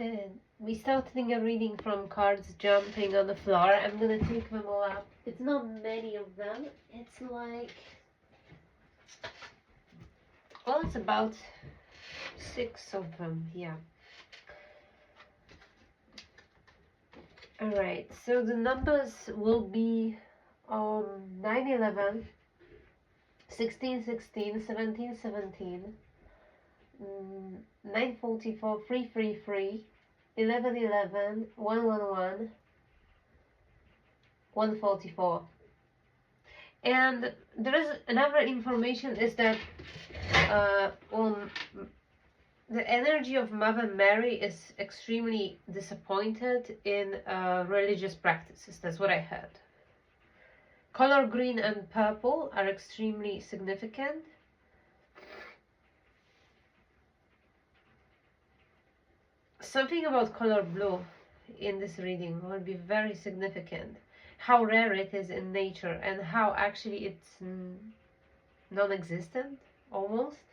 started. We started a reading from cards jumping on the floor. I'm gonna take them all up. It's not many of them. It's like, well, it's about 6 of them. Yeah. All right. So the numbers will be 9/11, 16/16, 17/17. 9/44, 3/3/3, 11/11, 1/1/1, 1/44. And there is another information is that the energy of Mother Mary is extremely disappointed in religious practices. That's what I heard. Color green and purple are extremely significant. Something about color blue in this reading will be very significant. How rare it is in nature and how actually it's non-existent almost.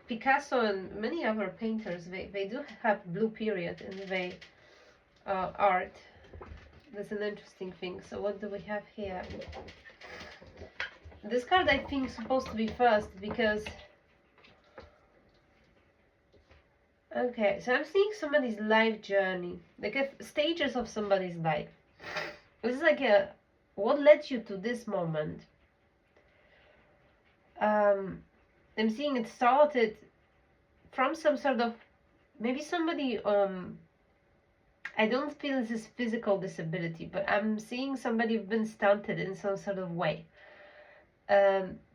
Picasso and many other painters, they do have blue period in their art. That's an interesting thing. So what do we have here? This card I think is supposed to be first because okay, so I'm seeing somebody's life journey, like stages of somebody's life. This is like what led you to this moment. I'm seeing it started from some sort of, maybe somebody, I don't feel this is physical disability, but I'm seeing somebody who's been stunted in some sort of way.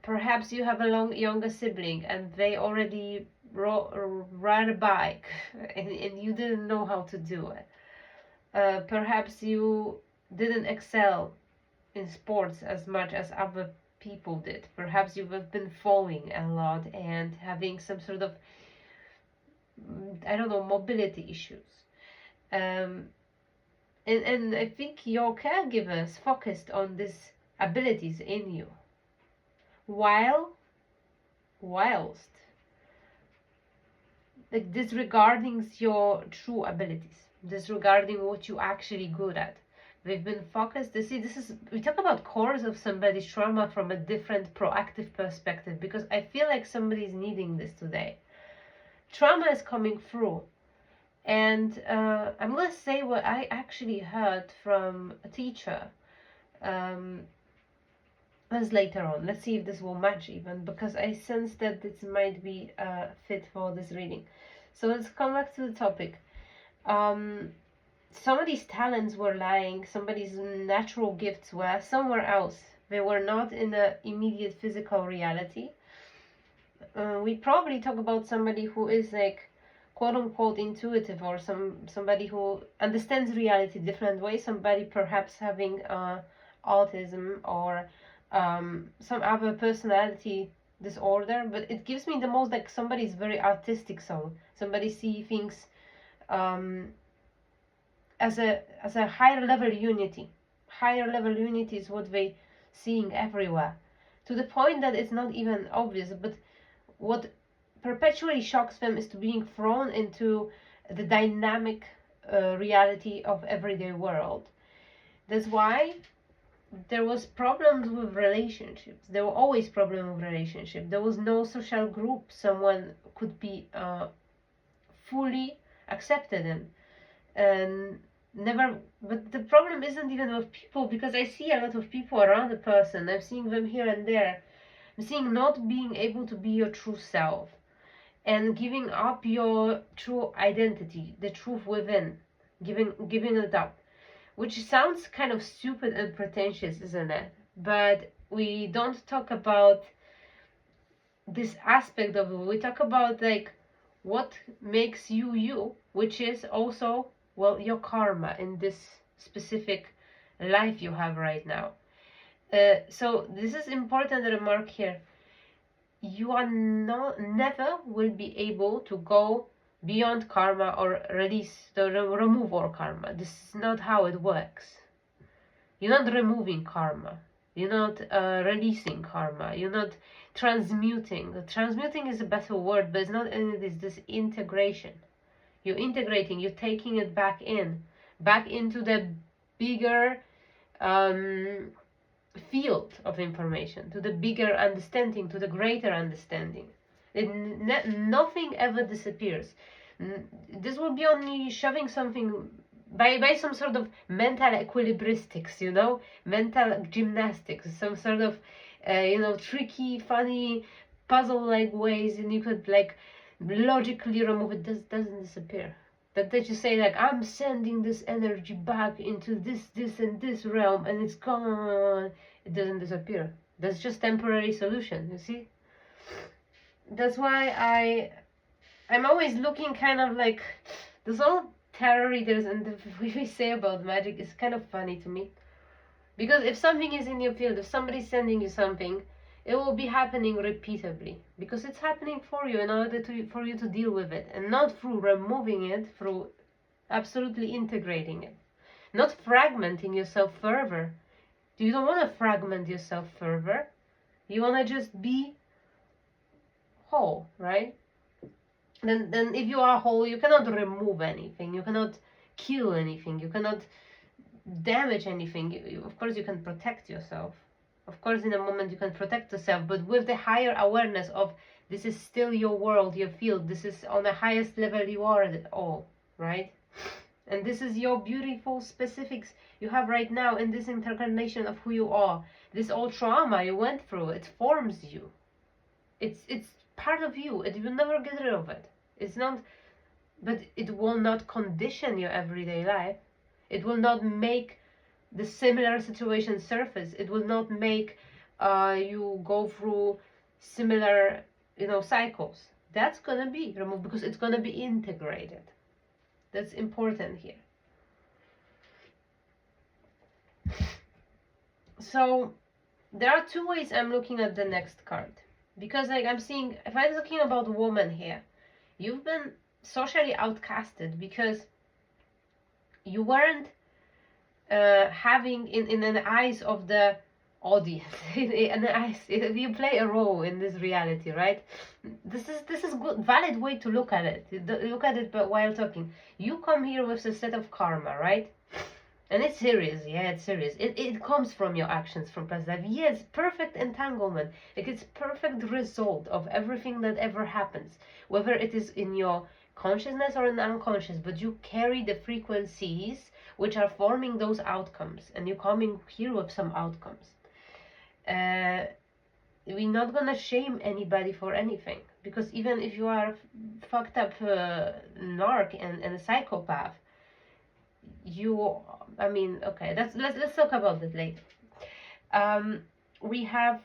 Perhaps you have a younger sibling and they already ride a bike and you didn't know how to do it. Perhaps you didn't excel in sports as much as other people did. Perhaps you have been falling a lot and having some sort of, I don't know, mobility issues. And I think your caregivers focused on these abilities in you, whilst like disregarding your true abilities, disregarding what you actually good at. They've been focused. You see, we talk about cores of somebody's trauma from a different proactive perspective, because I feel like somebody's needing this today. Trauma is coming through. And I'm going to say what I actually heard from a teacher. That's later on. Let's see if this will match even, because I sense that this might be fit for this reading. So let's come back to the topic. Somebody's talents were lying, somebody's natural gifts were somewhere else. They were not in the immediate physical reality. We probably talk about somebody who is like quote-unquote intuitive, or somebody who understands reality different ways, somebody perhaps having autism or some other personality disorder. But it gives me the most like somebody's very artistic soul. Somebody see things as a higher level unity. Higher level unity is what they seeing everywhere, to the point that it's not even obvious. But what perpetually shocks them is to being thrown into the dynamic reality of everyday world. That's why there was problems with relationships. There were always problems with relationships. There was no social group someone could be fully accepted in, and never. But the problem isn't even with people, because I see a lot of people around a person. I'm seeing them here and there. I'm seeing not being able to be your true self, and giving up your true identity, the truth within, giving it up, which sounds kind of stupid and pretentious, isn't it? But we don't talk about this aspect of it. We talk about like what makes you you, which is also, well, your karma in this specific life you have right now. So this is important remark here. You are never will be able to go beyond karma or remove all karma. This is not how it works. You're not removing karma. You're not releasing karma. You're not transmuting. The transmuting is a better word, but it's not only this integration. You're integrating, you're taking it back into the bigger field of information, to the bigger understanding, to the greater understanding. Nothing ever disappears. This will be only shoving something by some sort of mental equilibristics, mental gymnastics, some sort of tricky, funny, puzzle-like ways, and you could logically remove it. Doesn't disappear. That you say I'm sending this energy back into this and this realm, and it's gone. It doesn't disappear. That's just temporary solution. You see. That's why I'm always looking kind of this whole tarot readers and the way we say about magic is kind of funny to me, because if something is in your field, if somebody's sending you something, it will be happening repeatedly because it's happening for you in order for you to deal with it, and not through removing it, through absolutely integrating it, not fragmenting yourself further. You don't want to fragment yourself further. You want to just be whole, right? Then if you are whole, you cannot remove anything, you cannot kill anything, you cannot damage anything. Of course you can protect yourself, of course in a moment you can protect yourself, but with the higher awareness of this is still your world, your field, this is on the highest level you are at all, right? And this is your beautiful specifics you have right now in this incarnation of who you are. This old trauma you went through, it forms you. It's part of you. It will never get rid of it. It's not, but it will not condition your everyday life. It will not make the similar situation surface. It will not make you go through similar, cycles. That's gonna be removed because it's gonna be integrated. That's important here. So there are two ways I'm looking at the next card, because I'm seeing, if I'm looking about a woman here, you've been socially outcasted because you weren't having in the eyes of the audience, in the eyes, you play a role in this reality, right? This is good, valid way to look at it. Look at it, but while talking, you come here with a set of karma, right? And it's serious, yeah, it's serious. It comes from your actions from past life. Yes, perfect entanglement. It's perfect result of everything that ever happens, whether it is in your consciousness or in unconscious, but you carry the frequencies which are forming those outcomes, and you're coming here with some outcomes. We're not gonna shame anybody for anything, because even if you are fucked up narc and a psychopath, okay, let's talk about that later. We have,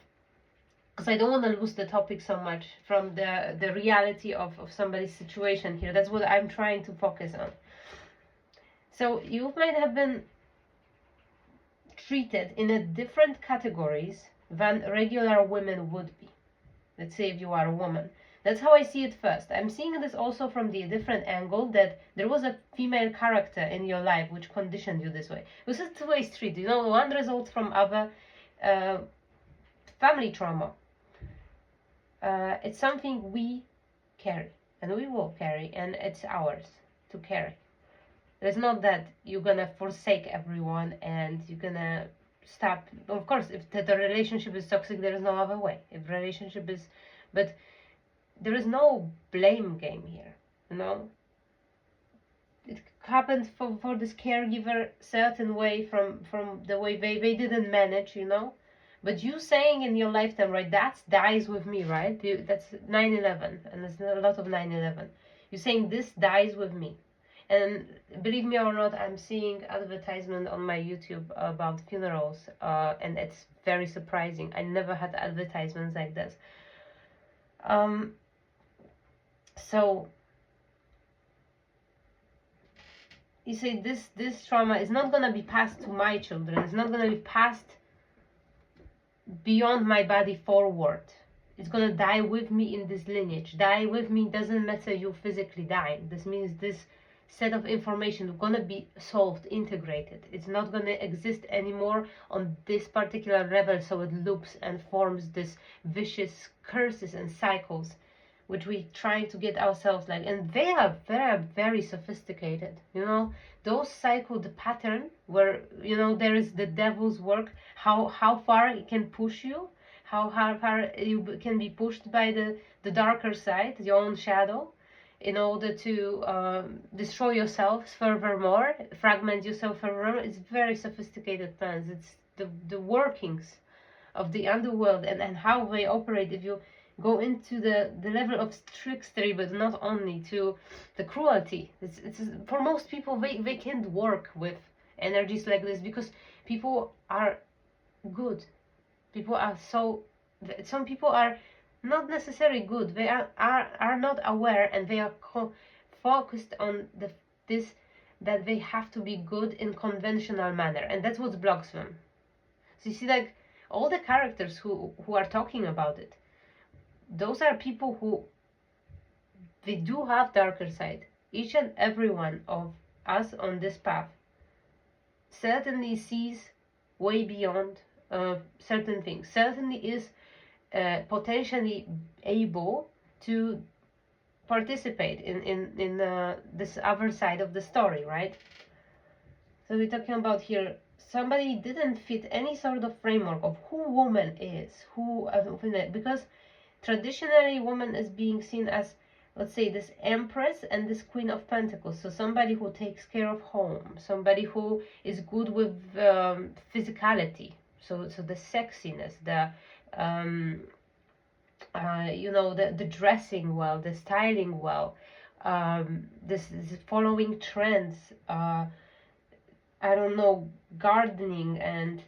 because I don't want to lose the topic so much from the reality of somebody's situation here. That's what I'm trying to focus on. So you might have been treated in a different categories than regular women would be. Let's say if you are a woman. That's how I see it first. I'm seeing this also from the different angle, that there was a female character in your life which conditioned you this way. It was a two-way street. One results from other. Family trauma. It's something we carry, and we will carry, and it's ours to carry. It's not that you're gonna forsake everyone and you're gonna stop. Of course, if the relationship is toxic, there is no other way. If relationship is, but there is no blame game here, It happened for this caregiver certain way from the way they didn't manage, But you saying in your lifetime, right, that dies with me, right? That's 9/11, and there's a lot of 9/11. You're saying this dies with me. And believe me or not, I'm seeing advertisement on my YouTube about funerals, and it's very surprising. I never had advertisements like this. So you say this trauma is not gonna be passed to my children. It's not gonna be passed beyond my body forward. It's gonna die with me in this lineage. Die with me doesn't matter you physically dying. This means set of information gonna be solved, integrated. It's not gonna exist anymore on this particular level, so it loops and forms this vicious curses and cycles which we try to get ourselves like, and they are very, very sophisticated, you know, those cycle, the pattern where, you know, there is the devil's work, how far it can push you, how far you can be pushed by the darker side, your own shadow, in order to destroy yourselves furthermore, fragment yourself furthermore. It's very sophisticated plans. It's the workings of the underworld and how they operate. If you go into the level of trickstery, but not only to the cruelty, it's for most people, they can't work with energies like this because people are good. People are so, some people are not necessarily good. They are not aware, and they are focused on this, that they have to be good in conventional manner, and that's what blocks them. So you see, like, all the characters who are talking about it, those are people who, they do have darker side. Each and every one of us on this path certainly sees way beyond certain things, certainly is potentially able to participate in this other side of the story, right? So we're talking about here, somebody didn't fit any sort of framework of who woman is, because traditionally woman is being seen as, let's say, this empress and this queen of pentacles. So somebody who takes care of home, somebody who is good with physicality, so the sexiness, the you know, the dressing well, the styling well, this following trends, I don't know, gardening and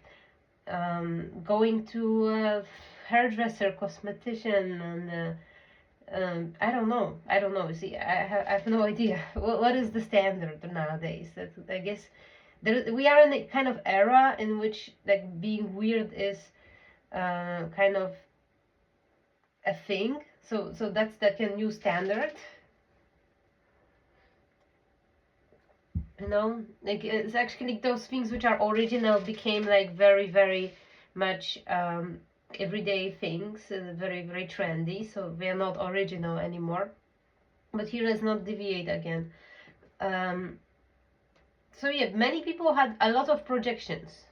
going to a hairdresser, cosmetician, and I don't know. See, I have no idea. What is the standard nowadays? I guess we are in a kind of era in which, like, being weird is kind of a thing. So that's like a new standard. You know, like, it's actually those things which are original became like very, very much everyday things, very, very trendy. So they are not original anymore. But here, let's not deviate again. So yeah, many people had a lot of projections.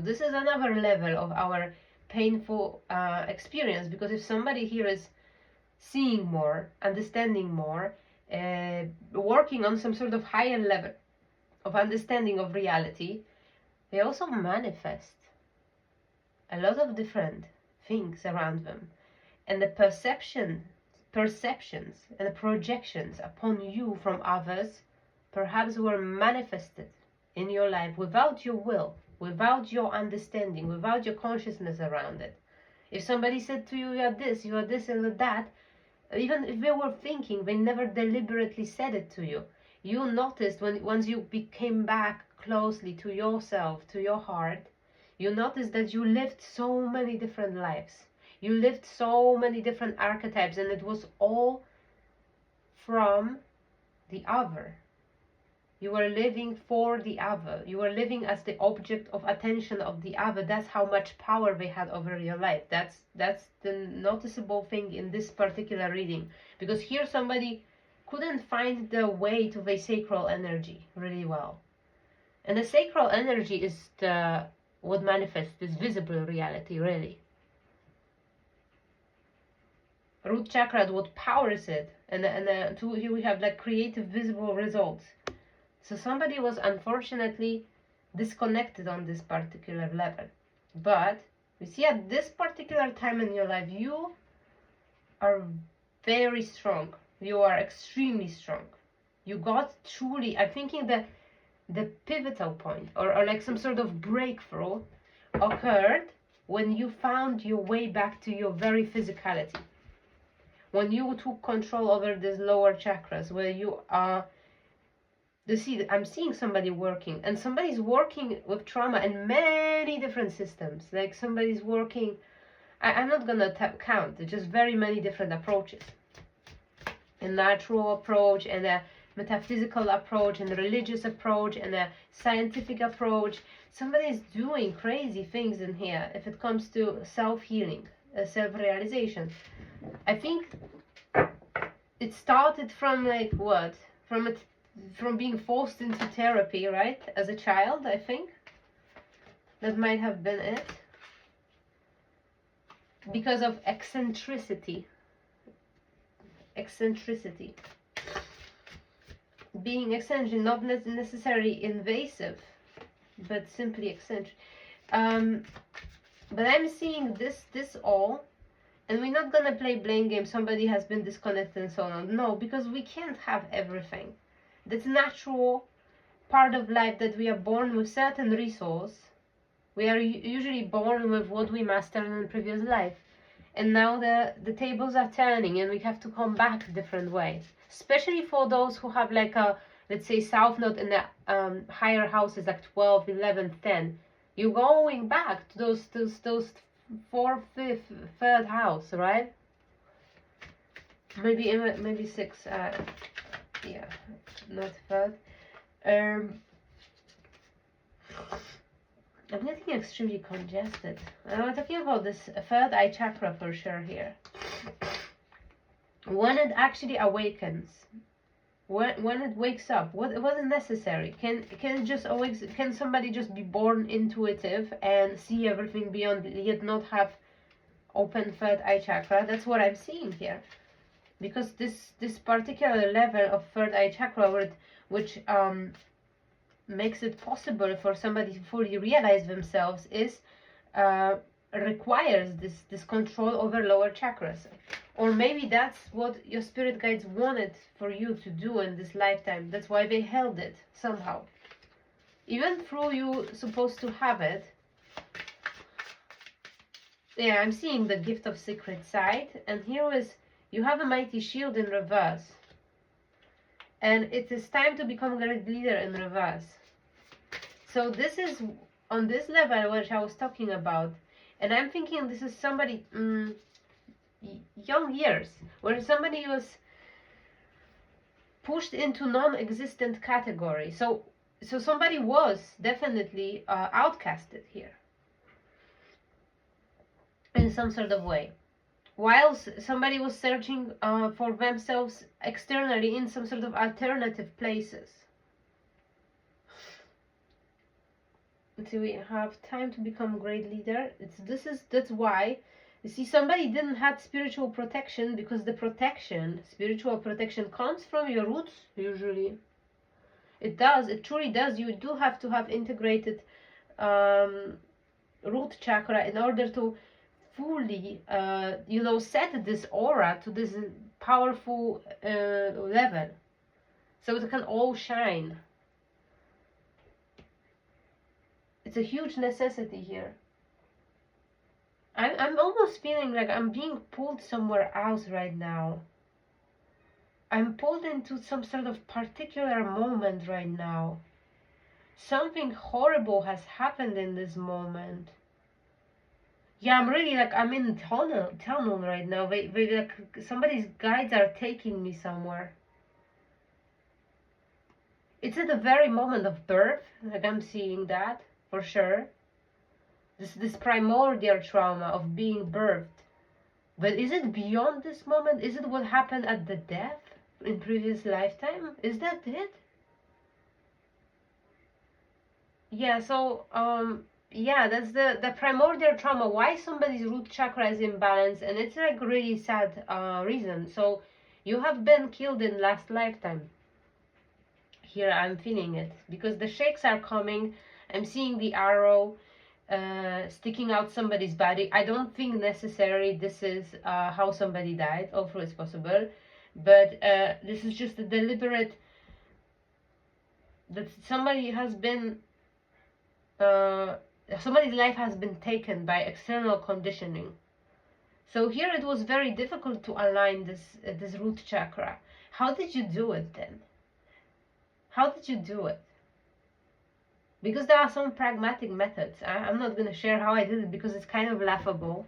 This is another level of our painful experience, because if somebody here is seeing more, understanding more, working on some sort of higher level of understanding of reality, they also manifest a lot of different things around them, and the perceptions and the projections upon you from others perhaps were manifested in your life without your will, without your understanding, without your consciousness around it. If somebody said to you, you are this and that, even if they were thinking, they never deliberately said it to you. You noticed once you came back closely to yourself, to your heart, you noticed that you lived so many different lives. You lived so many different archetypes, and it was all from the other. You were living for the other. You were living as the object of attention of the other. That's how much power they had over your life. That's the noticeable thing in this particular reading. Because here somebody couldn't find the way to the sacral energy really well. And the sacral energy is what manifests this visible reality, really. Root chakra, what powers it. And here we have like creative visible results. So somebody was unfortunately disconnected on this particular level. But you see, at this particular time in your life, you are very strong. You are extremely strong. You got truly, I'm thinking the pivotal point, or like some sort of breakthrough occurred when you found your way back to your very physicality. When you took control over these lower chakras, where you are, I'm seeing somebody working, and somebody's working with trauma in many different systems. Like somebody's working, I'm not gonna count, it's just very many different approaches. A natural approach and a metaphysical approach and a religious approach and a scientific approach. Somebody is doing crazy things in here if it comes to self-healing, self-realization. I think it started from like what? From being forced into therapy, right? As a child, I think. That might have been it. Because of eccentricity. Eccentricity. Being eccentric, not necessarily invasive, but simply eccentric. But I'm seeing this all, and we're not gonna play blame game, somebody has been disconnected and so on. No, because we can't have everything. That's natural part of life, that we are born with certain resource. We are usually born with what we mastered in the previous life. And now the tables are turning and we have to come back a different way. Especially for those who have like a, let's say, South Node in the higher houses like 12, 11, 10. You're going back to those fourth, fifth, third house, right? Maybe six. Yeah, not third. I'm getting extremely congested. I'm talking about this third eye chakra for sure here. When it actually awakens, when it wakes up, what is necessary? Can it just awake? Can somebody just be born intuitive and see everything beyond, yet not have open third eye chakra? That's what I'm seeing here, because this particular level of third eye chakra, which makes it possible for somebody to fully realize themselves, is requires this control over lower chakras. Or maybe that's what your spirit guides wanted for you to do in this lifetime. That's why they held it somehow, even through you supposed to have it. Yeah, I'm seeing the gift of secret sight, and here is, you have a mighty shield in reverse, and it is time to become a great leader in reverse. So this is on this level which I was talking about, and I'm thinking this is somebody young years, where somebody was pushed into non-existent category. So somebody was definitely outcasted here in some sort of way, whilst somebody was searching for themselves externally in some sort of alternative places. So we have time to become a great leader. That's why you see somebody didn't have spiritual protection, because the spiritual protection comes from your roots usually. It truly does. You do have to have integrated root chakra in order to fully set this aura to this powerful level, so it can all shine. It's a huge necessity here. I'm almost feeling like I'm being pulled somewhere else right now. I'm pulled into some sort of particular moment right now. Something horrible has happened in this moment. Yeah, I'm really like, I'm in tunnel right now. They like, somebody's guides are taking me somewhere. It's at the very moment of birth, like I'm seeing that. For sure, this primordial trauma of being birthed. But is it beyond this moment? Is it what happened at the death in previous lifetime? Is that it? Yeah, so yeah, that's the primordial trauma, why somebody's root chakra is imbalanced, and it's like really sad reason. So you have been killed in last lifetime. Here I'm feeling it, because the shakes are coming. I'm seeing the arrow sticking out somebody's body. I don't think necessarily this is how somebody died, although it's possible. But this is just a deliberate, that somebody has been, somebody's life has been taken by external conditioning. So here it was very difficult to align this root chakra. How did you do it then? How did you do it? Because there are some pragmatic methods. I'm not going to share how I did it because it's kind of laughable.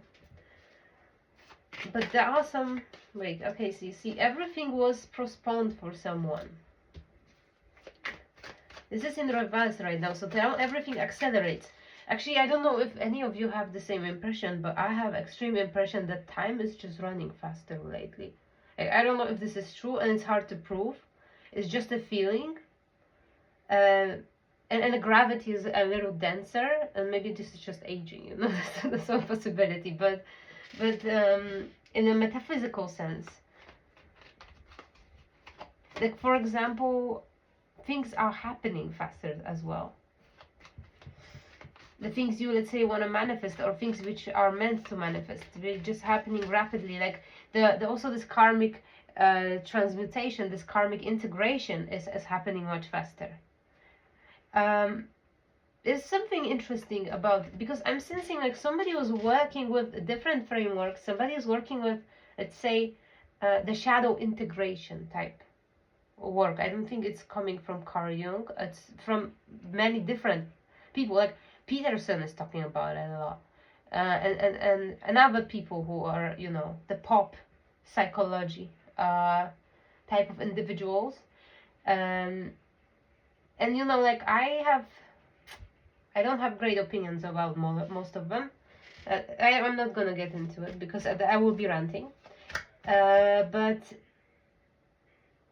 But there are some... Wait, okay, so you see, everything was postponed for someone. This is in reverse right now, so now everything accelerates. Actually, I don't know if any of you have the same impression, but I have extreme impression that time is just running faster lately. I don't know if this is true, and it's hard to prove. It's just a feeling. And the gravity is a little denser, and maybe this is just aging, you know, that's one possibility. But in a metaphysical sense, like for example, things are happening faster as well. The things you, let's say, want to manifest, or things which are meant to manifest, they're just happening rapidly. Like the also this karmic transmutation, this karmic integration is happening much faster. There's something interesting about, because I'm sensing like somebody was working with a different framework. Somebody is working with, let's say, the shadow integration type work. I don't think it's coming from Carl Jung. It's from many different people. Like Peterson is talking about it a lot, and other people who are, you know, the pop psychology type of individuals. And you know, like I don't have great opinions about most of them. I'm not gonna get into it because I will be ranting. But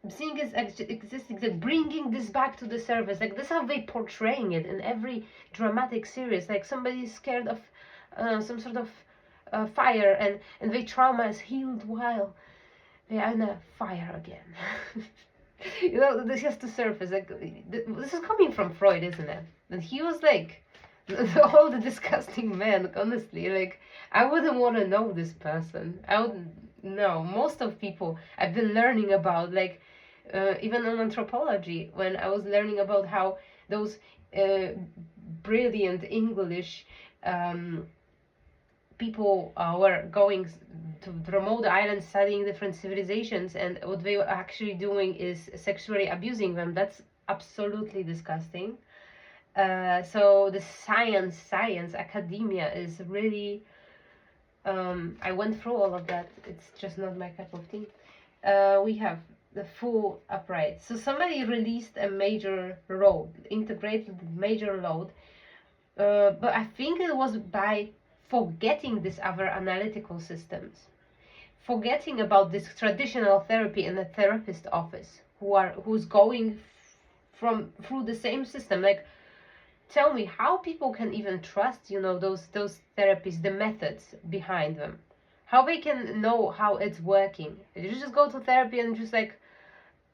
seeing is existing, that bringing this back to the surface, like this is how they portraying it in every dramatic series. Like somebody is scared of some sort of fire, and their trauma is healed while they are in a fire again. You know, this has to surface. Like this is coming from Freud, isn't it? And he was like all the disgusting man. Honestly, like I wouldn't want to know this person. I wouldn't know. Most of people I've been learning about, like even in anthropology, when I was learning about how those brilliant English people were going to remote islands studying different civilizations, and what they were actually doing is sexually abusing them. That's absolutely disgusting. So the science, academia is really, I went through all of that. It's just not my cup of tea. We have the full upright. So somebody released a major load, integrated major load, but I think it was by forgetting these other analytical systems, forgetting about this traditional therapy in a therapist office who's going through the same system. Like, tell me how people can even trust, you know, those therapies, the methods behind them, how they can know how it's working. You just go to therapy and just like,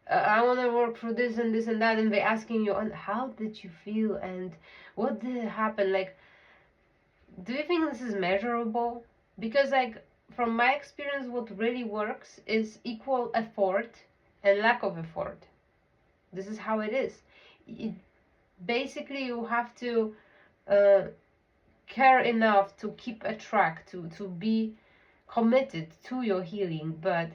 I want to work through this and this and that, and they're asking you, and how did you feel and what did happen? Like, do you think this is measurable? Because like from my experience, what really works is equal effort and lack of effort. This is how it is. Basically, you have to care enough to keep a track, to be committed to your healing, but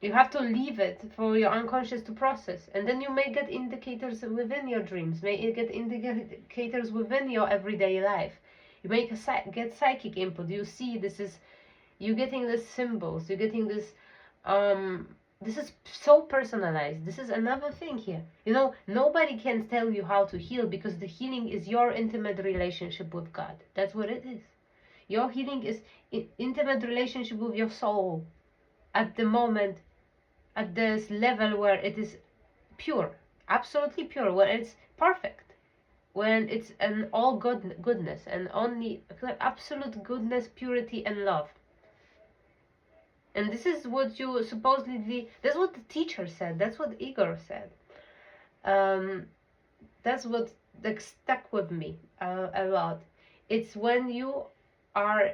you have to leave it for your unconscious to process, and then you may get indicators within your dreams, may get indicators within your everyday life. You may get psychic input. You see, you're getting these symbols, you're getting this, this is so personalized. This is another thing here. You know, nobody can tell you how to heal, because the healing is your intimate relationship with God. That's what it is. Your healing is intimate relationship with your soul at the moment, at this level where it is pure, absolutely pure, where it's perfect, when it's an all goodness and only absolute goodness, purity and love. And this is what you supposedly, that's what the teacher said, that's what Igor said. That's what like stuck with me a lot. It's when you are,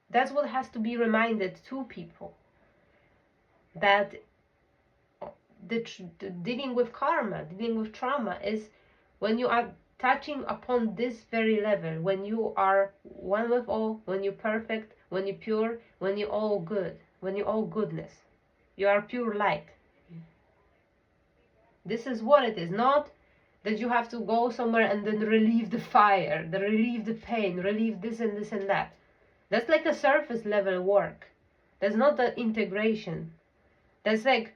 that's what has to be reminded to people, that the dealing with karma, dealing with trauma is when you are touching upon this very level, when you are one with all, when you're perfect, when you're pure, when you're all good, when you're all goodness. You are pure light. This is what it is, not that you have to go somewhere and then relieve the fire, relieve the pain, relieve this and this and that. That's like a surface level work. That's not the integration. That's like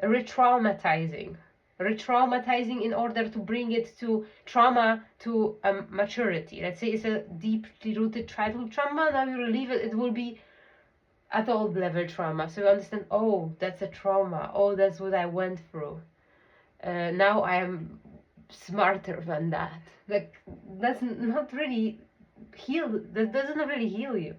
re-traumatizing. re-traumatizing in order to bring it to trauma to maturity. Let's say it's a deeply rooted childhood trauma, now you relieve it, it will be adult level trauma. So you understand, oh, that's a trauma, oh, that's what I went through. Now I am smarter than that. Like, that's not really heal, that doesn't really heal you.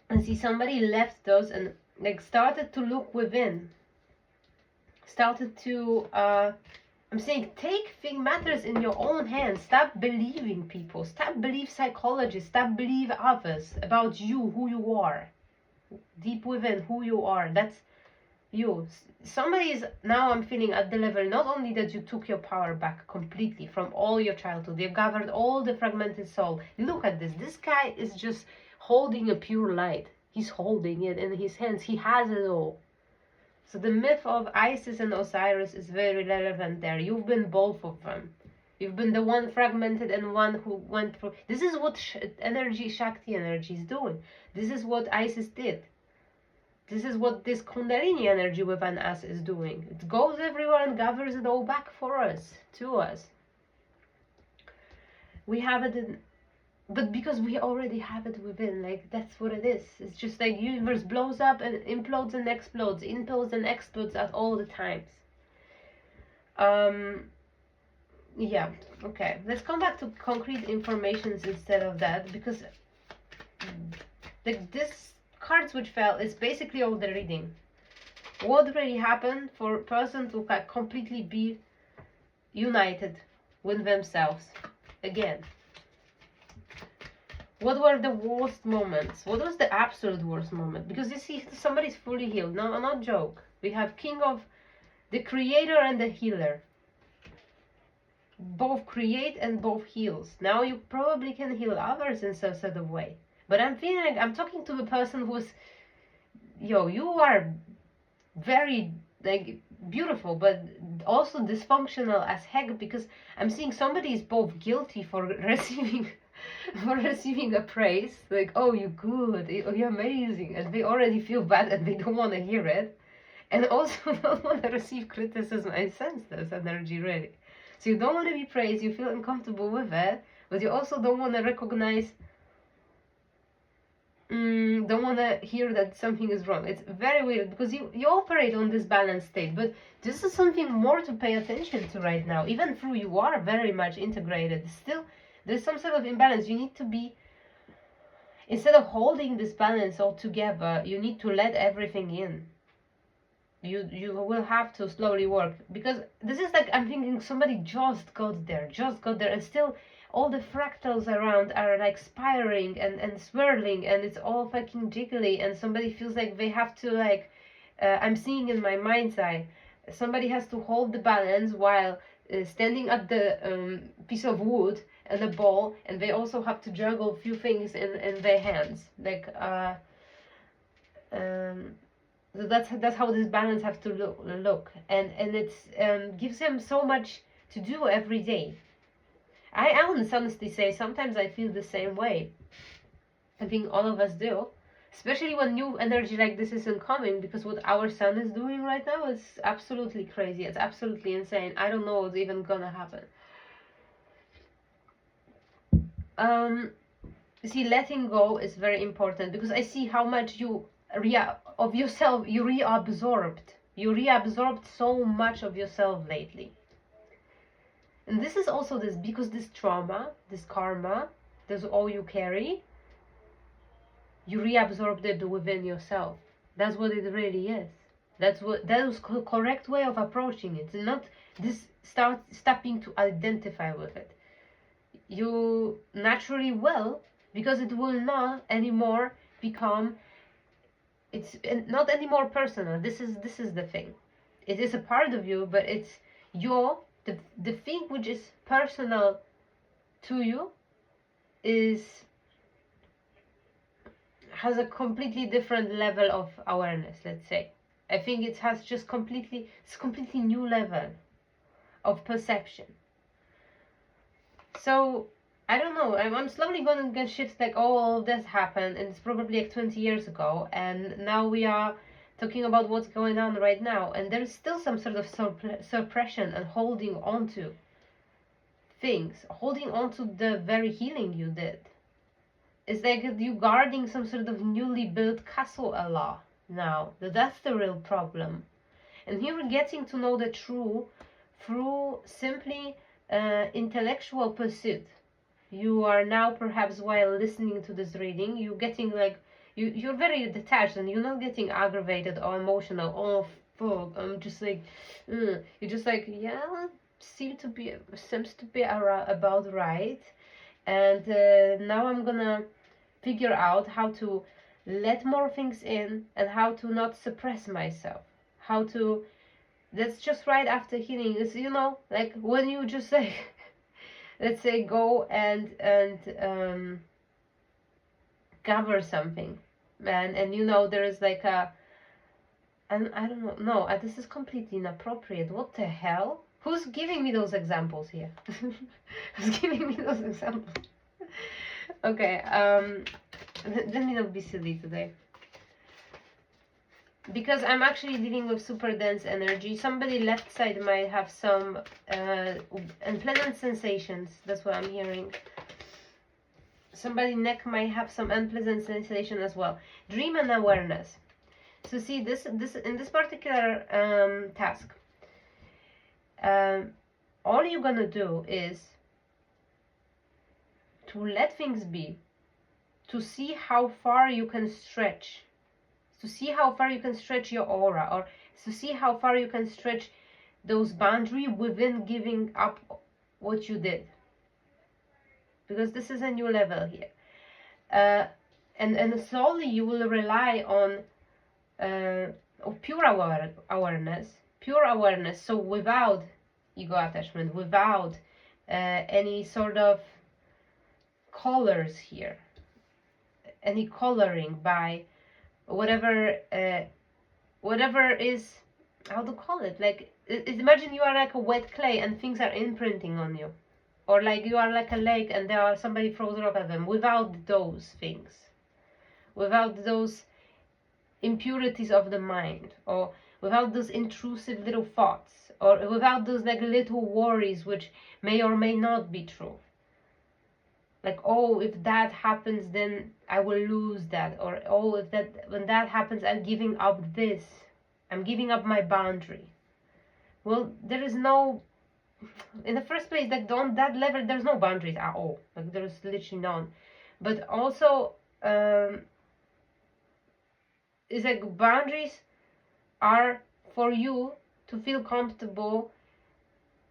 And see, somebody left those and like started to look within, started to I'm saying take matters in your own hands. Stop believing people, stop believe psychologists, stop believe others about you, who you are deep within, who you are. That's you. Somebody is now, I'm feeling at the level not only that you took your power back completely from all your childhood, you gathered all the fragmented soul. Look at this guy is just holding a pure light, he's holding it in his hands, he has it all. So the myth of Isis and Osiris is very relevant there. You've been both of them. You've been the one fragmented and one who went through. This is what energy, Shakti energy is doing. This is what Isis did. This is what this Kundalini energy within us is doing. It goes everywhere and gathers it all back for us, to us. We have it in, but because we already have it within, like that's what it is. It's just like universe blows up and implodes and explodes at all the times. Yeah, okay. Let's come back to concrete informations instead of that, because like this cards which fell is basically all the reading. What really happened for a person to completely be united with themselves again? What were the worst moments? What was the absolute worst moment? Because you see, somebody's fully healed. No, not joke. We have King of the Creator and the Healer. Both create and both heals. Now you probably can heal others in some sort of way. But I'm feeling like I'm talking to a person who's, you are very like beautiful, but also dysfunctional as heck, because I'm seeing somebody is both guilty for receiving a praise, like, oh, you're good, you're amazing, and they already feel bad and they don't want to hear it, and also don't want to receive criticism. I sense this energy really. So you don't want to be praised, you feel uncomfortable with it, but you also don't want to recognize, don't want to hear that something is wrong. It's very weird, because you operate on this balanced state, but this is something more to pay attention to right now. Even though you are very much integrated, still there's some sort of imbalance. You need to be, instead of holding this balance all together, you need to let everything in. You will have to slowly work, because this is like, I'm thinking somebody just got there, and still all the fractals around are like spiraling and swirling, and it's all fucking jiggly, and somebody feels like they have to like, I'm seeing in my mind's eye, somebody has to hold the balance while standing at the piece of wood and a ball, and they also have to juggle a few things in their hands, like so that's how this balance have to look, and it's gives him so much to do every day. I honestly say sometimes I feel the same way. I think all of us do, especially when new energy like this isn't coming, because what our sun is doing right now is absolutely crazy. It's absolutely insane. I don't know what's even gonna happen. See, letting go is very important, because I see how much you of yourself you reabsorbed so much of yourself lately. And this is also this, because this trauma, this karma, this all you carry, you reabsorbed it within yourself. That's what it really is. That was the correct way of approaching it. Not this stopping to identify with it. You naturally will, because it will not anymore become, it's not anymore personal. This is the thing. It is a part of you, but it's the thing which is personal to you has a completely different level of awareness, let's say. I think it has just completely new level of perception. So I don't know, I'm slowly going to shift, like, oh, this happened and it's probably like 20 years ago, and now we are talking about what's going on right now, and there's still some sort of suppression and holding on to things, holding on to the very healing you did. It's like you guarding some sort of newly built castle a la now. That's the real problem. And here we're getting to know the truth through simply intellectual pursuit. You are now, perhaps while listening to this reading, you're getting like, you're very detached and you're not getting aggravated or emotional. Oh, fuck, I'm just like, you're just like, yeah, seems to be about right. And now I'm gonna figure out how to let more things in and how to not suppress myself. How to, that's just right after healing is, you know, like when you just like, let's say go and cover something, and you know there is like a, and I don't know, no, this is completely inappropriate. What the hell? Who's giving me those examples here? Who's giving me those examples? Okay, let me not be silly today. Because I'm actually dealing with super dense energy. Somebody left side might have some unpleasant sensations. That's what I'm hearing. Somebody neck might have some unpleasant sensation as well. Dream and awareness. So see, this in this particular task, all you're gonna do is to let things be, to see how far you can stretch, to see how far you can stretch your aura, or to see how far you can stretch those boundaries within giving up what you did. Because this is a new level here. And slowly you will rely on pure awareness, so without ego attachment, without any sort of colors here, any coloring by whatever is, how to call it, like imagine you are like a wet clay and things are imprinting on you, or like you are like a lake and there are somebody throws rock at them. Without those things, without those impurities of the mind, or without those intrusive little thoughts, or without those like little worries which may or may not be true. Like, oh, if that happens, then I will lose that. Or, oh, if that, when that happens, I'm giving up this. I'm giving up my boundary. Well, there is no, in the first place, like, on that level, there's no boundaries at all. Like, there's literally none. But also, it's like boundaries are for you to feel comfortable,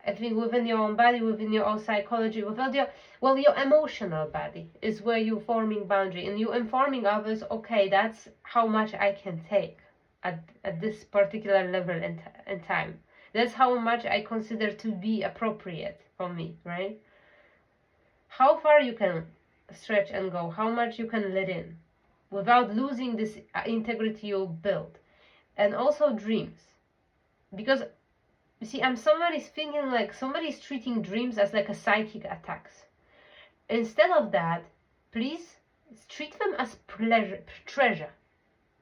I think, within your own body, within your own psychology, within your, well, your emotional body is where you're forming boundary, and you're informing others, okay, that's how much I can take at this particular level in time. That's how much I consider to be appropriate for me, right? How far you can stretch and go, how much you can let in without losing this integrity you built. And also dreams, because you see, somebody's thinking like somebody's treating dreams as like a psychic attacks. Instead of that, please treat them as treasure,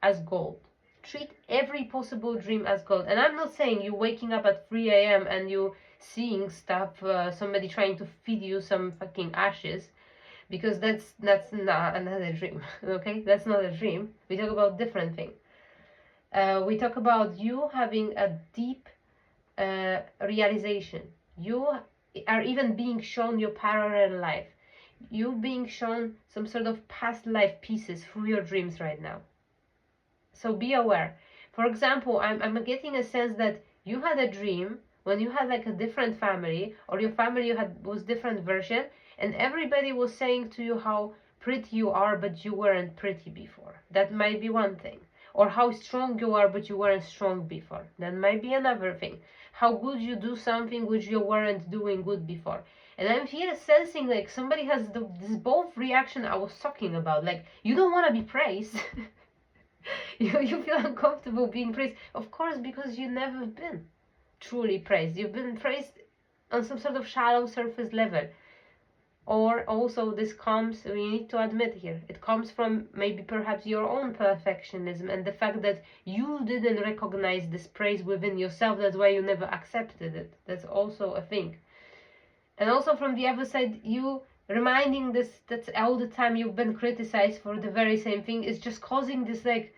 as gold. Treat every possible dream as gold. And I'm not saying you waking up at 3 a.m. and you seeing stuff, somebody trying to feed you some fucking ashes, because that's not another dream. Okay, that's not a dream. We talk about different thing. We talk about you having a deep realization. You are even being shown your parallel life. You being shown some sort of past life pieces through your dreams right now. So be aware. For example, I'm getting a sense that you had a dream when you had like a different family, or your family was different version, and everybody was saying to you how pretty you are, but you weren't pretty before. That might be one thing. Or how strong you are, but you weren't strong before. That might be another thing. How good you do something which you weren't doing good before. And I'm here sensing like somebody has this both reaction I was talking about. Like, you don't want to be praised. you feel uncomfortable being praised. Of course, because you've never been truly praised. You've been praised on some sort of shallow surface level. Or also this comes, we need to admit here, it comes from maybe perhaps your own perfectionism and the fact that you didn't recognize this praise within yourself, that's why you never accepted it. That's also a thing. And also from the other side, you reminding this that all the time you've been criticized for the very same thing is just causing this like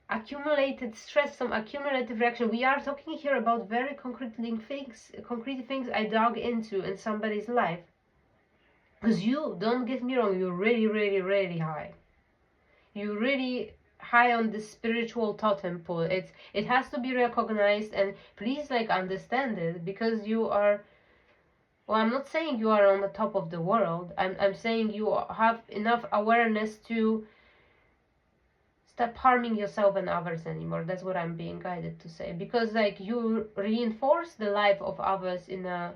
accumulated stress, some accumulative reaction. We are talking here about very concrete things I dug into in somebody's life. Because you, don't get me wrong, you're really, really, really high. You're really high on the spiritual totem pole. It has to be recognized, and please like understand it, because you are, well, I'm not saying you are on the top of the world. I'm saying you have enough awareness to stop harming yourself and others anymore. That's what I'm being guided to say, because like you reinforce the life of others in a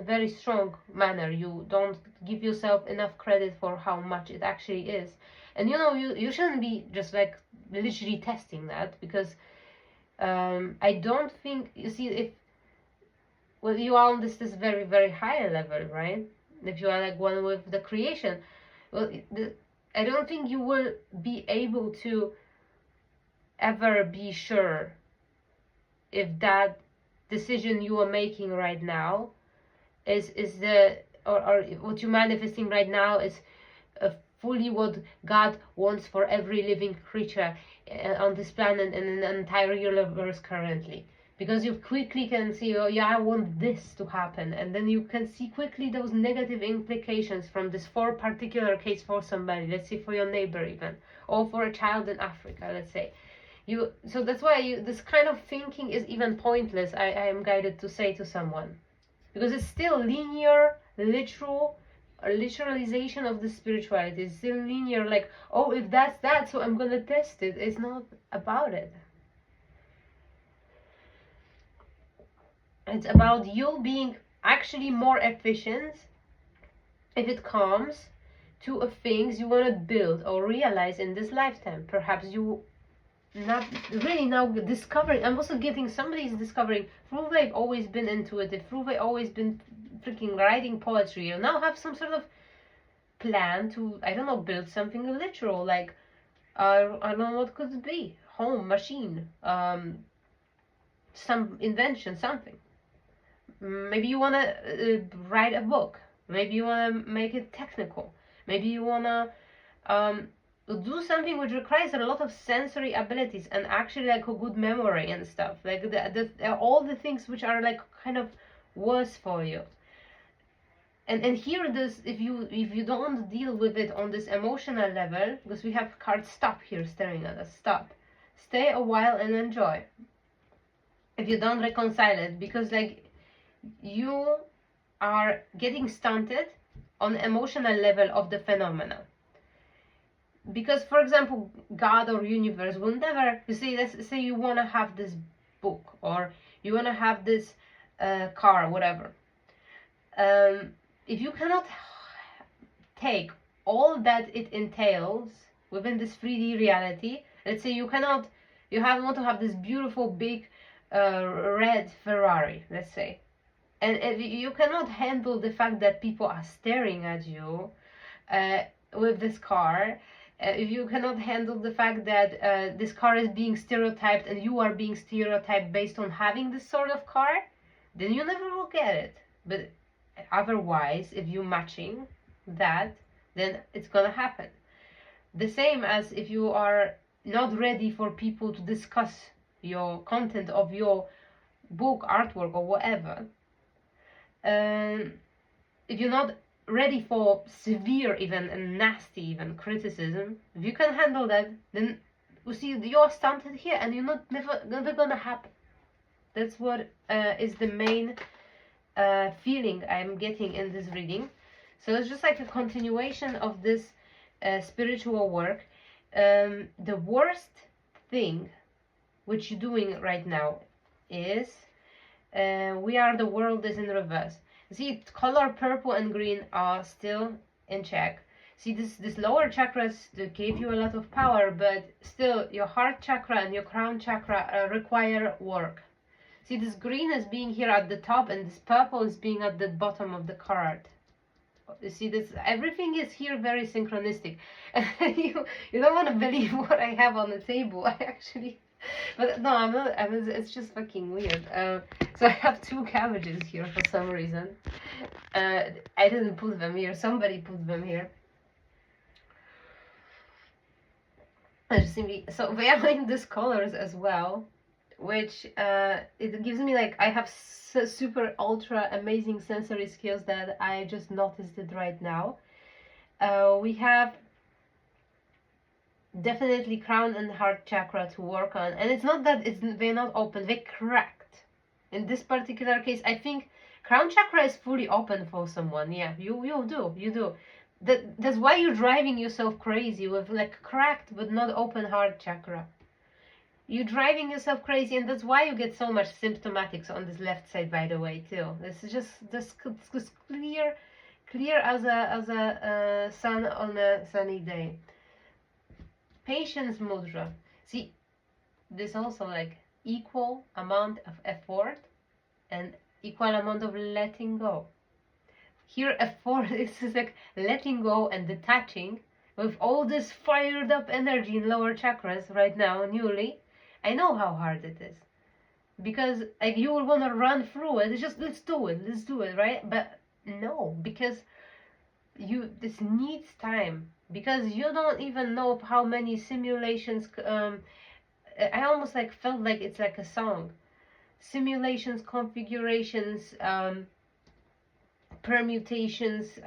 very strong manner. You don't give yourself enough credit for how much it actually is. And you know, you shouldn't be just like literally testing that, because I don't think, you see, if, well, you are on this very, very high level, right? If you are like one with the creation, well, I don't think you will be able to ever be sure if that decision you are making right now is the, or what you're manifesting right now is fully what God wants for every living creature on this planet and in the entire universe currently. Because you quickly can see, oh yeah, I want this to happen, and then you can see quickly those negative implications from this for particular case for somebody, let's say for your neighbor even, or for a child in Africa, let's say. So that's why this kind of thinking is even pointless, I am guided to say to someone. Because it's still linear, literal, a literalization of the spirituality. It's still linear, like, oh, if that's that, so I'm gonna test it. It's not about it. It's about you being actually more efficient if it comes to things you want to build or realize in this lifetime. Perhaps you not really now discovering. I'm also getting, somebody's discovering Fruve always been intuitive, Fruve always been freaking writing poetry, you now have some sort of plan to, I don't know, build something literal, like I don't know what could it be, home, machine, some invention, something. Maybe you want to write a book, maybe you want to make it technical, maybe you want to do something which requires a lot of sensory abilities and actually like a good memory and stuff, like all the things which are like kind of worse for you. And here this, if you don't deal with it on this emotional level, because we have card stop here staring at us, stop, stay a while and enjoy. If you don't reconcile it, because like you are getting stunted on the emotional level of the phenomena. Because for example, God or universe will never, you see, let's say you want to have this book or you want to have this car, whatever. If you cannot take all that it entails within this 3D reality, let's say you want to have this beautiful big red Ferrari, let's say, and if you cannot handle the fact that people are staring at you with this car, if you cannot handle the fact that this car is being stereotyped and you are being stereotyped based on having this sort of car, then you never will get it. But otherwise, if you're matching that, then it's gonna happen. The same as if you are not ready for people to discuss your content of your book, artwork, or whatever. If you're not ready for severe even and nasty even criticism, if you can handle that, then you see you're stunted here and you're never gonna happen. That's what is the main feeling I'm getting in this reading. So it's just like a continuation of this spiritual work. The worst thing which you're doing right now is we are the world is in reverse. See, color purple and green are still in check. See, this lower chakras gave you a lot of power, but still your heart chakra and your crown chakra require work. See, this green is being here at the top and this purple is being at the bottom of the card. You see, this everything is here very synchronistic. You don't want to believe what I have on the table. I actually, but no, I'm not. It's just fucking weird. So I have two cabbages here for some reason. I didn't put them here. Somebody put them here. So they are in these colors as well, which it gives me like I have super ultra amazing sensory skills that I just noticed it right now. We have definitely crown and heart chakra to work on, and it's not that they're not open, they're cracked. In this particular case, I think crown chakra is fully open for someone. Yeah, you do. That's why you're driving yourself crazy with like cracked but not open heart chakra. You're driving yourself crazy, and that's why you get so much symptomatics on this left side, by the way, too. This is just clear as a sun on a sunny day. Patience mudra. See, there's also like equal amount of effort and equal amount of letting go. Here, effort is like letting go and detaching with all this fired up energy in lower chakras right now, newly. I know how hard it is, because like you will want to run through it. It's just let's do it, right? But no, because this needs time, because you don't even know how many simulations. I almost like felt like it's like a song. Simulations, configurations, permutations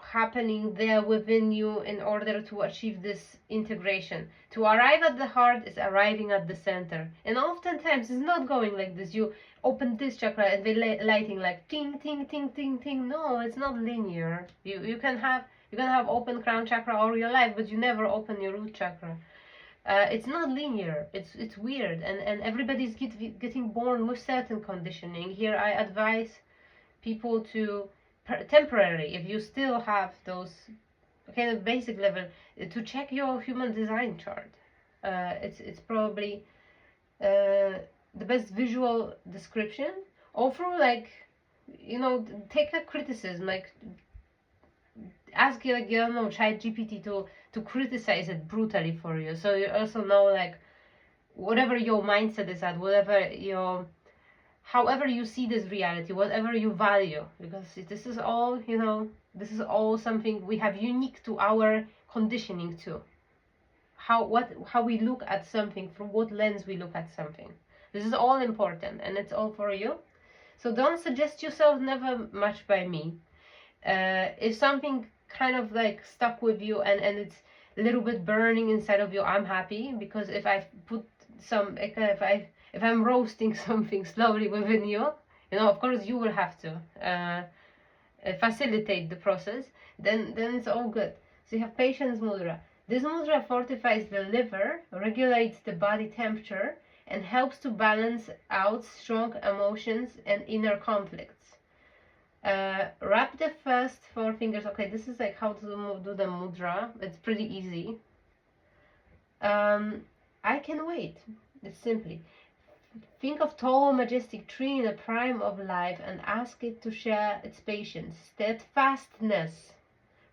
happening there within you in order to achieve this integration. To arrive at the heart is arriving at the center, and oftentimes it's not going like this. You open this chakra and the lighting like ting ting ting ting ting. No, it's not linear. You can have open crown chakra all your life, but you never open your root chakra. It's not linear. It's weird, and everybody's getting born with certain conditioning. Here I advise people to temporarily, if you still have those kind of basic level, to check your human design chart. It's probably the best visual description. Or through like, take a criticism, like ask like ChatGPT to criticize it brutally for you, so you also know like whatever your mindset is at, however you see this reality, whatever you value, because this is all something we have unique to our conditioning too. How we look at something, from what lens we look at something. This is all important, and it's all for you. So don't suggest yourself, never much by me. If something kind of like stuck with you and it's a little bit burning inside of you, I'm happy, because if I put some, if I'm roasting something slowly within you, of course you will have to facilitate the process, then it's all good. So you have patience mudra. This mudra fortifies the liver, regulates the body temperature, and helps to balance out strong emotions and inner conflicts. Wrap the first 4 fingers. Okay, this is like how to do the mudra. It's pretty easy. I can wait. It's simply think of tall, majestic tree in the prime of life and ask it to share its patience, steadfastness,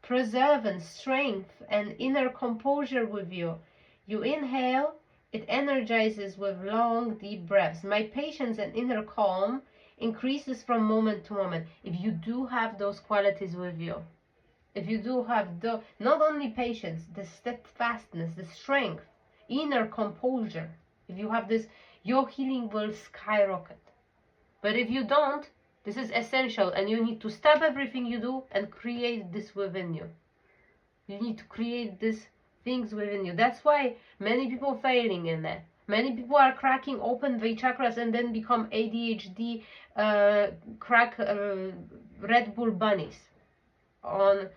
perseverance, strength, and inner composure with you. You inhale, it energizes with long, deep breaths. My patience and inner calm increases from moment to moment. If you do have those qualities with you, if you do have not only patience, the steadfastness, the strength, inner composure, if you have this, your healing will skyrocket. But if you don't, this is essential, and you need to stop everything you do and create this within you. You need to create these things within you. That's why many people failing in that. Many people are cracking open the chakras and then become ADHD, Red Bull bunnies on,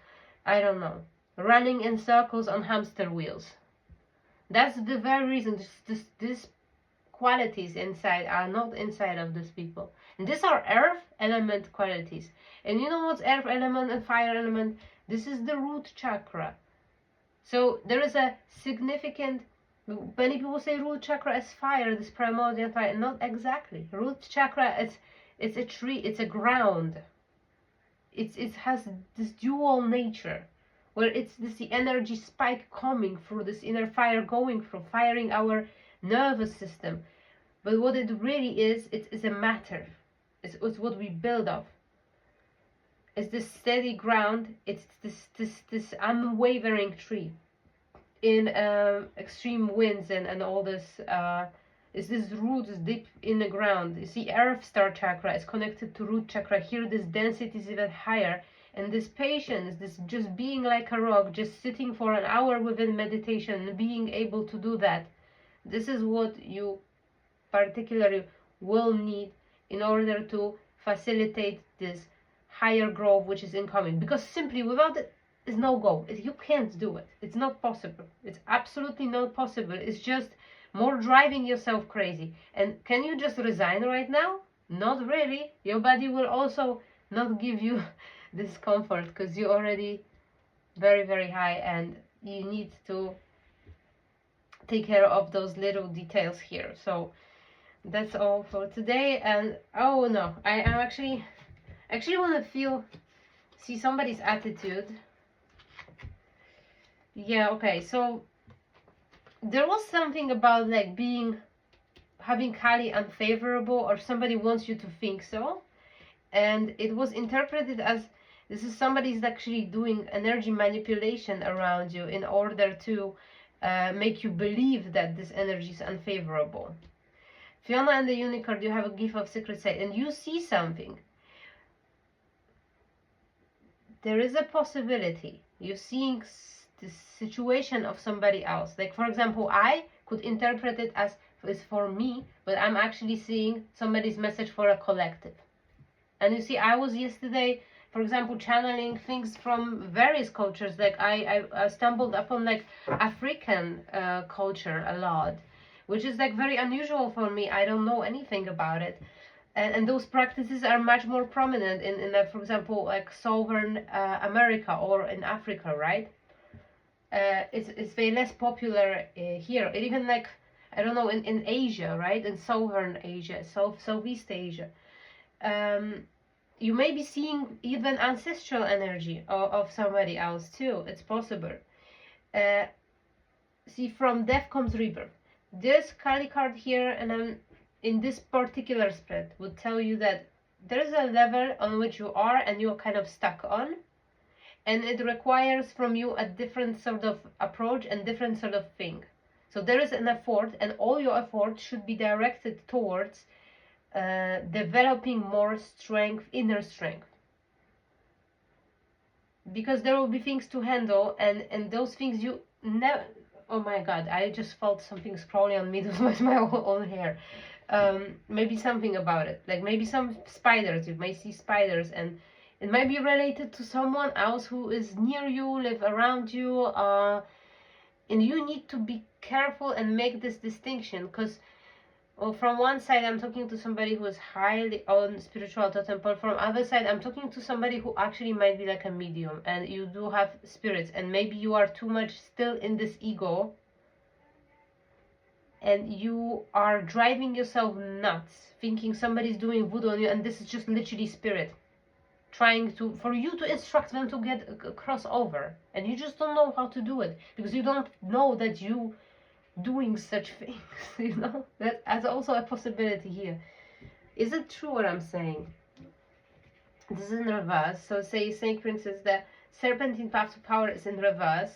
I don't know, running in circles on hamster wheels. That's the very reason these qualities inside are not inside of these people. And these are earth element qualities. And you know what's earth element and fire element? This is the root chakra. So there is a significant, many people say root chakra is fire, this primordial fire. Not exactly. Root chakra it's a tree, it's a ground. it has this dual nature, where it's this the energy spike coming through this inner fire, going through, firing our nervous system. But what it really is, it's a matter. It's what we build of. It's this steady ground. It's this unwavering tree in extreme winds and all this. Is this roots deep in the ground. You see, Earth Star chakra is connected to root chakra. Here this density is even higher. And this patience, this just being like a rock, just sitting for an hour within meditation and being able to do that, this is what you particularly will need in order to facilitate this higher growth which is incoming. Because simply without it is no go. You can't do it. It's not possible. It's absolutely not possible. It's just more driving yourself crazy. And can you just resign right now? Not really. Your body will also not give you this comfort, because you're already very, very high, and you need to take care of those little details here. So that's all for today. And oh no, I actually want to see somebody's attitude. Yeah, okay, so there was something about like having Kali unfavorable, or somebody wants you to think so, and it was interpreted as this is somebody's actually doing energy manipulation around you in order to make you believe that this energy is unfavorable. Fiona and the Unicorn, you have a gift of secret sight, and you see something. There is a possibility you're seeing this situation of somebody else. Like, for example, I could interpret it as it's for me, but I'm actually seeing somebody's message for a collective. And you see, I was yesterday, for example, channeling things from various cultures. Like I stumbled upon like African culture a lot, which is like very unusual for me. I don't know anything about it. And those practices are much more prominent in for example, like Southern America or in Africa, right? It's way less popular here. It even like, I don't know, in Asia, right? In Southern Asia, Southeast Asia. You may be seeing even ancestral energy of somebody else too. It's possible. See, from death comes rebirth. This Kali card here, and in this particular spread, would tell you that there is a level on which you are and you're kind of stuck on, and it requires from you a different sort of approach and different sort of thing. So there is an effort, and all your effort should be directed towards developing more strength, inner strength, because there will be things to handle, and those things you never. Oh my god, I just felt something scrolling on me with my own hair. Maybe something about it, like maybe some spiders. You may see spiders, and it might be related to someone else who is near you, live around you, and you need to be careful and make this distinction, because well, from one side I'm talking to somebody who is highly on spiritual totem pole. From other side I'm talking to somebody who actually might be like a medium, and you do have spirits, and maybe you are too much still in this ego, and you are driving yourself nuts thinking somebody's doing voodoo on you, and this is just literally spirit trying for you to instruct them to get a crossover, and you just don't know how to do it because you don't know that you doing such things. You know, that's also a possibility here. Is it true what I'm saying? This is in reverse. So say Snake Princess, the serpentine path to power is in reverse.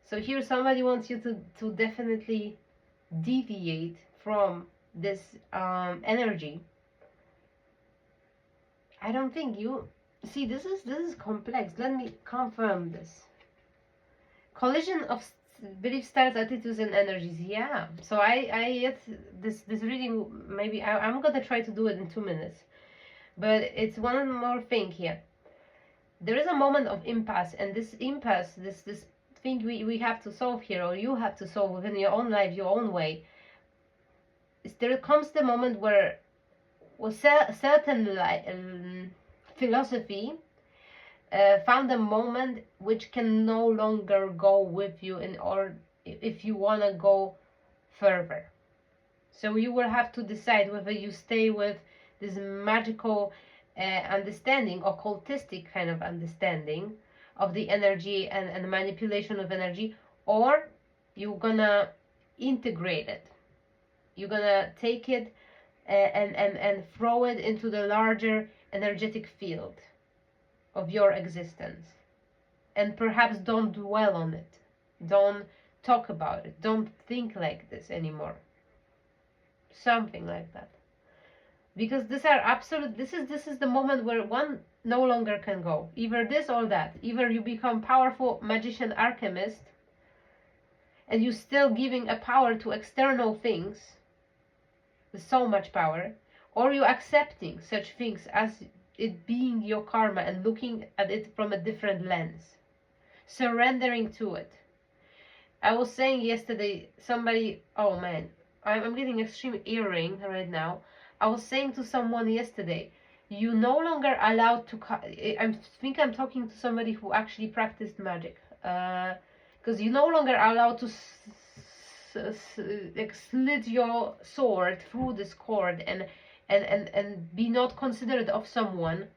So here somebody wants you to definitely deviate from this energy. I don't think you see, this is complex. Let me confirm this. Collision of belief styles, attitudes, and energies. Yeah. So I yet this reading, maybe I'm gonna try to do it in 2 minutes, but it's one more thing here. There is a moment of impasse, and this impasse, this thing we have to solve here, or you have to solve within your own life, your own way. There comes the moment where certain philosophy found a moment which can no longer go with you or if you want to go further. So you will have to decide whether you stay with this magical understanding, occultistic kind of understanding of the energy and the manipulation of energy, or you're gonna integrate it. You're gonna take it and throw it into the larger energetic field of your existence. And perhaps don't dwell on it. Don't talk about it. Don't think like this anymore. Something like that. Because this is the moment where one no longer can go. Either this or that. Either you become powerful magician alchemist and you still giving a power to external things, so much power, or you accepting such things as it being your karma and looking at it from a different lens, surrendering to it. I was saying yesterday, somebody, oh man, I'm getting extreme earring right now. I was saying to someone yesterday, you no longer allowed to, I think I'm talking to somebody who actually practiced magic, because you no longer allowed to like slit your sword through this cord and be not considerate of someone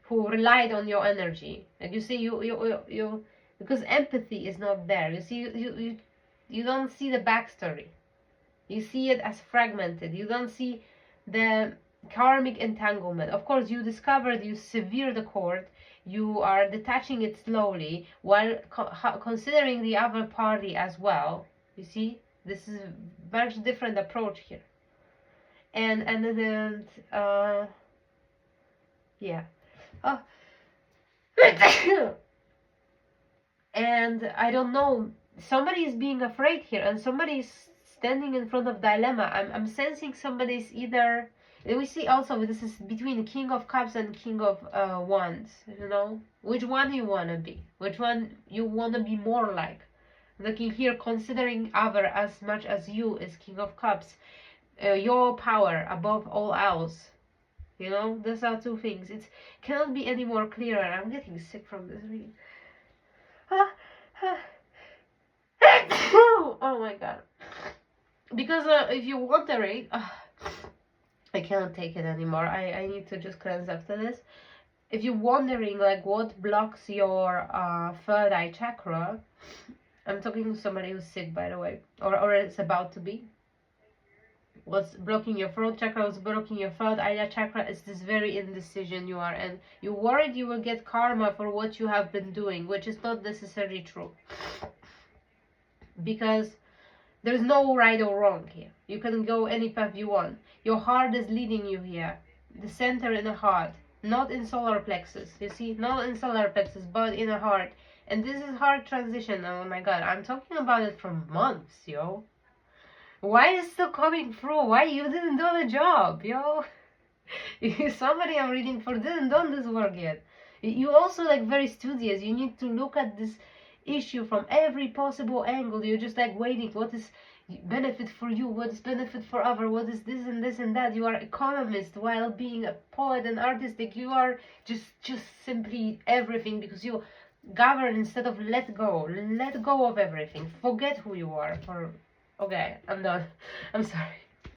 who relied on your energy. Like you see, you because empathy is not there. You see, you don't see the backstory. You see it as fragmented. You don't see the karmic entanglement. Of course, you discovered, you sever the cord, you are detaching it slowly while considering the other party as well. You see, this is a much different approach here. And yeah. Oh. And I don't know, somebody is being afraid here, and somebody is standing in front of dilemma. I'm sensing somebody's either, we see also this is between King of Cups and King of Wands, you know, which one you want to be, which one you want to be more like. Looking here, considering other as much as you is King of Cups, your power above all else. You know, those are two things. It cannot be any more clearer. I'm getting sick from this reading. Oh my god. Because if you're wondering, I cannot take it anymore. I need to just cleanse after this. If you're wondering like what blocks your third eye chakra, I'm talking to somebody who's sick, by the way, or it's about to be. What's blocking your throat chakra, what's blocking your third eye chakra is this very indecision you are, and you're worried you will get karma for what you have been doing, which is not necessarily true. Because there's no right or wrong here. You can go any path you want. Your heart is leading you here. The center in the heart, not in solar plexus. You see, not in solar plexus, but in the heart. And this is heart transition. Oh my god, I'm talking about it for months, yo. Why is it still coming through? Why you didn't do the job, yo? Somebody I'm reading for didn't done this work yet. You also like very studious. You need to look at this issue from every possible angle. You're just like waiting. What is benefit for you? What is benefit for other? What is this and this and that? You are economist while being a poet and artistic. You are just simply everything, because you govern instead of let go. Let go of everything. Forget who you are. Okay, I'm done. I'm sorry.